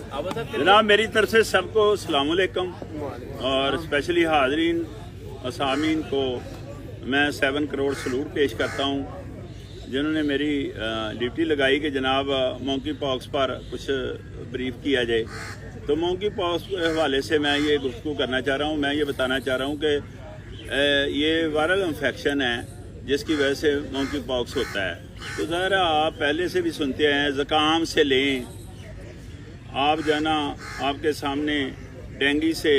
जनाब मेरी तरफ से सबको अस्सलाम वालेकुम और स्पेशली हाजरीन असामीन को मैं 7 करोड़ सलूट पेश करता हूँ जिन्होंने मेरी ड्यूटी लगाई कि जनाब मंकी पॉक्स पर कुछ ब्रीफ किया जाए। तो मंकी पॉक्स के हवाले से मैं ये गुफ्तगू करना चाह रहा हूँ। मैं ये बताना चाह रहा हूँ कि ये वायरल इन्फेक्शन है जिसकी वजह से मंकी पॉक्स होता है। तो ज़रा आप पहले से भी सुनते हैं ज़ुकाम से लें, आप जाना आपके सामने डेंगू से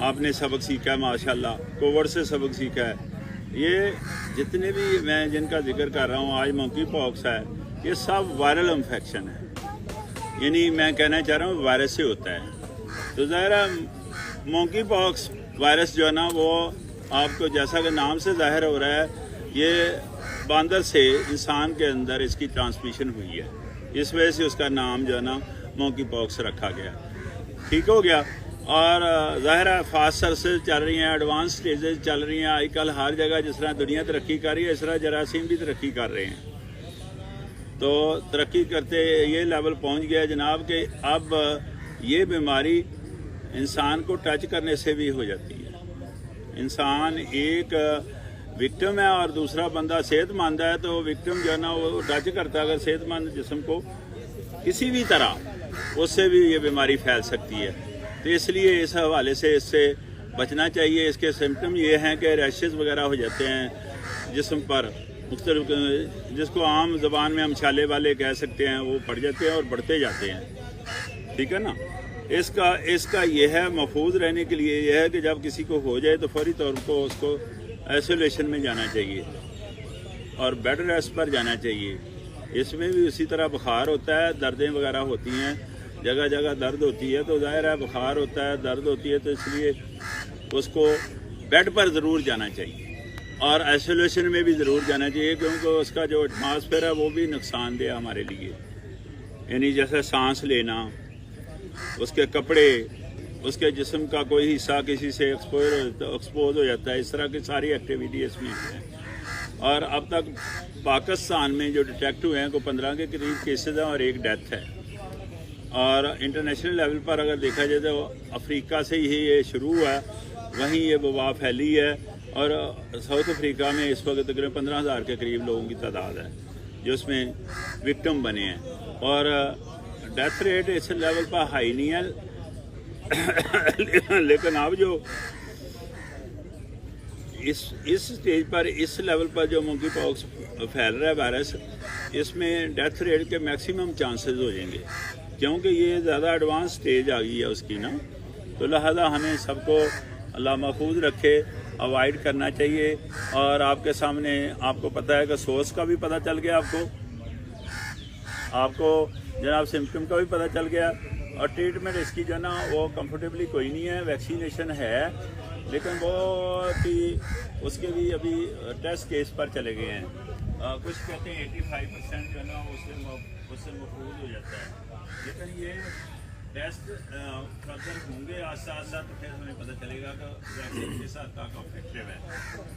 आपने सबक सीखा है, माशाल्लाह कोविड से सबक सीखा है। ये जितने भी मैं जिनका जिक्र कर रहा हूँ आज मंकी पॉक्स है, ये सब वायरल इन्फेक्शन है, यानी मैं कहना चाह रहा हूँ वायरस से होता है। तो ज़ाहिर मंकी पॉक्स वायरस जो है ना वो आपको जैसा कि नाम से जाहिर हो रहा है, ये बांदर से इंसान के अंदर इसकी ट्रांसमिशन हुई है, इस वजह से उसका नाम जो है ना मंकी पॉक्स रखा गया। ठीक हो गया। और ज़ाहिर है फास्ट सर्सेज चल रही हैं, एडवांस स्टेजेस चल रही हैं। आजकल हर जगह जिस तरह दुनिया तरक्की कर रही है इस तरह जरासीम भी तरक्की कर रहे हैं। तो तरक्की करते ये लेवल पहुंच गया जनाब कि अब ये बीमारी इंसान को टच करने से भी हो जाती है। इंसान एक विक्टिम है और दूसरा बंदा सेहतमंद है, तो विक्टिम जो है ना वो टच करता है अगर सेहतमंद जिस्म को किसी भी तरह, उससे भी ये बीमारी फैल सकती है। तो इसलिए इस हवाले से इससे बचना चाहिए। इसके सिम्टम ये हैं कि रैशेस वगैरह हो जाते हैं जिस्म पर, मुख्तलिफ जिसको आम ज़बान में हम छाले वाले कह सकते हैं, वो पड़ जाते हैं और बढ़ते जाते हैं। ठीक है ना। इसका ये है महफूज रहने के लिए यह है कि जब किसी को हो जाए तो फौरी तौर पर उसको आइसोलेशन में जाना चाहिए और बेड रेस्ट पर जाना चाहिए। इसमें भी उसी तरह बुखार होता है, दर्दें वगैरह होती हैं, जगह जगह दर्द होती है। तो ज़ाहिर है बुखार होता है, दर्द होती है, तो इसलिए उसको बेड पर ज़रूर जाना चाहिए और आइसोलेशन में भी ज़रूर जाना चाहिए, क्योंकि उसका जो एटमॉस्फेयर है वो भी नुकसानदेह हमारे लिए, यानी जैसे सांस लेना, उसके कपड़े, उसके जिस्म का कोई हिस्सा किसी से एक्सपोज हो जाता है, इस तरह की सारी एक्टिविटी इसमें है। और अब तक पाकिस्तान में जो डिटेक्ट हुए हैं को 15 के करीब केसेस हैं और एक डेथ है। और इंटरनेशनल लेवल पर अगर देखा जाए तो अफ्रीका से ही ये शुरू हुआ, वहीं ये वबा फैली है। और साउथ अफ्रीका में इस वक्त तकरीबन 15,000 के करीब लोगों की तादाद है जो उसमें विक्टिम बने हैं। और डेथ रेट इस लेवल पर हाई नहीं है, लेकिन अब जो इस स्टेज पर, इस लेवल पर जो मंकी पॉक्स फैल रहा है वायरस, इसमें डेथ रेट के मैक्सिमम चांसेस हो जाएंगे, क्योंकि ये ज़्यादा एडवांस स्टेज आ गई है उसकी ना। तो लिहाजा हमें सबको अल्लाह महफूज रखे, अवॉइड करना चाहिए। और आपके सामने आपको पता है कि सोर्स का भी पता चल गया, आपको जनाब सिम्टम का भी पता चल गया। और ट्रीटमेंट इसकी जो ना वो कंफर्टेबली कोई नहीं है। वैक्सीनेशन है लेकिन बहुत ही उसके भी अभी टेस्ट केस पर चले गए हैं। कुछ कहते हैं 85% जो है ना उससे महफूज हो जाता है, लेकिन ये टेस्ट फर्दर होंगे आस्ता आस्ता, तो फिर हमें पता चलेगा कि वैक्सीन के साथ का इफेक्टिव है।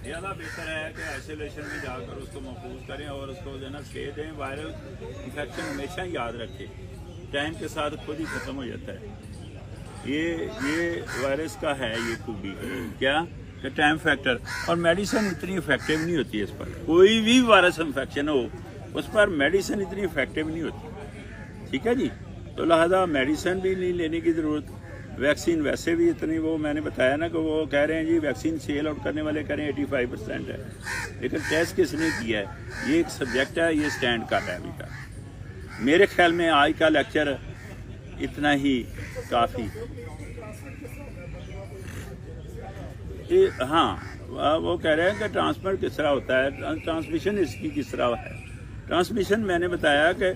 ज़्यादा बेहतर है कि आइसोलेशन में जाकर उसको महफूज करें और उसको जो है ना स्टे दें। वायरल इन्फेक्शन हमेशा याद रखें, टाइम के साथ खुद ही ख़त्म हो जाता है। ये वायरस का है ये खूबी क्या कि टाइम फैक्टर, और मेडिसिन इतनी इफेक्टिव नहीं होती है इस पर। कोई भी वायरस इन्फेक्शन हो उस पर मेडिसिन इतनी इफेक्टिव नहीं होती। ठीक है जी। तो लिहाजा मेडिसिन भी नहीं लेने की ज़रूरत। वैक्सीन वैसे भी इतनी, वो मैंने बताया ना कि वो कह रहे हैं जी वैक्सीन सेल आउट करने वाले कह रहे हैं 85% है, लेकिन टेस्ट किसने किया है? ये एक सब्जेक्ट है, ये स्टैंड कर रहा है अभी का। मेरे ख्याल में आज का लेक्चर इतना ही काफ़ी। हाँ, वो कह रहे हैं कि ट्रांसमिट किस तरह होता है, ट्रांसमिशन इसकी किस तरह है। ट्रांसमिशन मैंने बताया कि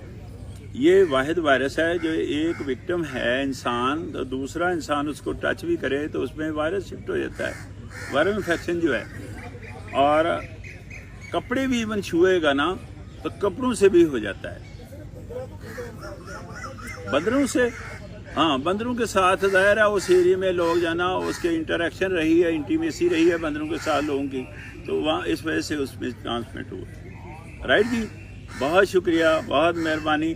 ये वाहिद वायरस है जो एक विक्टिम है इंसान, तो दूसरा इंसान उसको टच भी करे तो उसमें वायरस शिफ्ट हो जाता है। वायरल इन्फेक्शन जो है, और कपड़े भी इवन छुएगा ना तो कपड़ों से भी हो जाता है, बंदरों से। हाँ, बंदरों के साथ ज़ाहिर है उस एरिया में लोग जाना, उसके इंटरेक्शन रही है, इंटीमेसी रही है बंदरों के साथ लोगों की, तो वहाँ इस वजह से उसमें ट्रांसमिट हुआ। राइट जी, बहुत शुक्रिया, बहुत मेहरबानी।